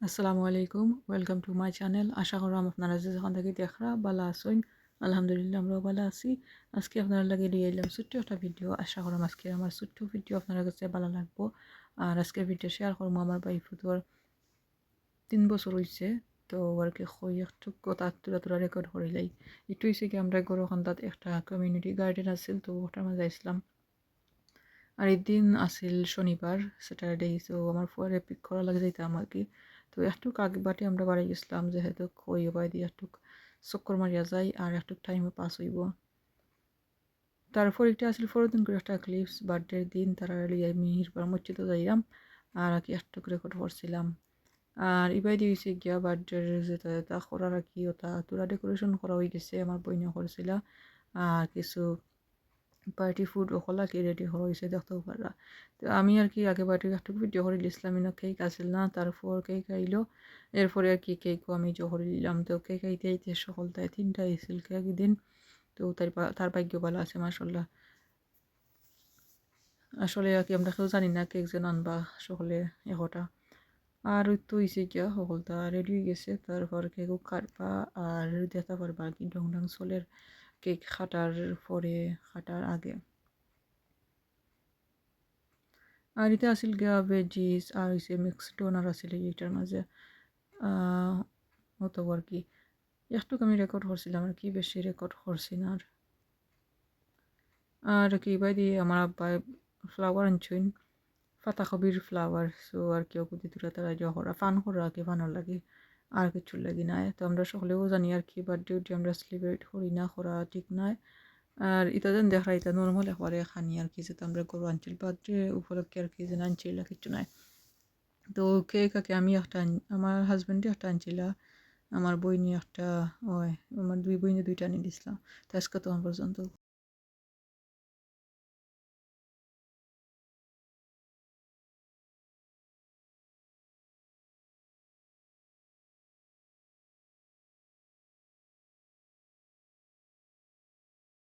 আসসালামু আলাইকুম, welcome to my channel. আশা করলাম আপনারা যে যখন থেকে দেখরা ভালো আছেন। আলহামদুলিল্লাহ আমরাও ভালো আছি। আজকে আপনারা লাগে দিয়ে এলাম ছোট্ট একটা ভিডিও। আশা করলাম আজকে আমার ছোট্ট ভিডিও আপনার কাছে ভালো লাগবো। আর আজকে ভিডিও শেয়ার করবো আমার ভাই ফুতুয়ার 3 বছর হয়েছে। তো আর কি কই একটু কথা তুলা তুলা রেকর্ড করিলাই। একটু হয়েছে কি আমরা গরু খান্দাত একটা কমিউনিটি গার্ডেন আছিল, তো ওটার মাঝে আসলাম। আর এদিন আসিল শনিবার, স্যাটারডে। তো আমার ফুয়ারে পিক করা লাগে যাইতাম আর কি। তো একটু আগে বাটে আমরা বাড়ি গেছিলাম, যেহেতু কই বাই দিয়ে একটু চক্কর মারিয়া যায় আর একটু টাইমও পাস হইব। তারপর এটা আসলে দিন করে একটা ক্লিপস বার্থডের দিন তারা মিহির পর মসজিদ যাইলাম আর কি একটু রেকর্ড করছিলাম। আর ইবাই দিয়েছে গিয়া বার্থডের যেটা তা করার আর কি ওটা তোরা ডেকোরেশন করা হয়ে গেছে, আমার বইনে করছিল। আর কিছু পার্টি ফুড ওখলা কি রেডি হয়েছে দেখতেও পারা। তো আমি আর কি আগে বাড়ি একটু ভিডিও করে দিয়েছিলাম, কেক আসিল না, তারপর কেক আইলো। এরপরে আর কি কেকও আমি জহরে দিলাম। তো কেক আইতে আইতে সকলটায় 3টা আইছিল কেক দিন। তো তার ভাগ্য ভালো আছে মাশাল্লাহ। আসলে আর কি আমরা কেউ জানি না কেক যেন আনবা সকলে এগোটা। আর ওই তো হয়েছে গিয়া সকলটা রেডি হয়ে গেছে, তারপর কেকও কাটবা আর দেখতে পারবা আর কি ডং ডং চলের কেক কাটার পরে কাটার আগে। আর এটা আছিল গিয়া ভেজিস আর হইছে মিক্স ডোনার আছিল এইটার মাঝে। অত আর কি একটু আমি রেকর্ড করছিলাম আর কি, বেশি রেকর্ড করছি না। আর কি বাই দিয়ে আমার আব্বাই ফ্লাওয়ার আনছইন, পাতাকপির ফ্লাওয়ার। সো আর কেউ কুদি তুলা তারা যা করা ফান করা আর কি ফানোর লাগে, আর কিছু লাগি নাই। তো আমরা সকলেও জানি আর কি বার্থডে উঠে আমরা সেলিব্রেট করি না, করা ঠিক নয়। আর এটা যেন দেখা এটা নর্মাল একবারে খানি আর কি, যেটা আমরা গরু আনছিল বার্থডে উপলক্ষে আর কি যেন আনছিল কিছু নাই। তো কেক আকে আমি একটা আমার হাজব্যান্ডে একটা আনছিল, আমার বইনি একটা, ওই আমার দুই বইনে দুইটা আনি দিছিলাম। তো আজকে তখন পর্যন্ত।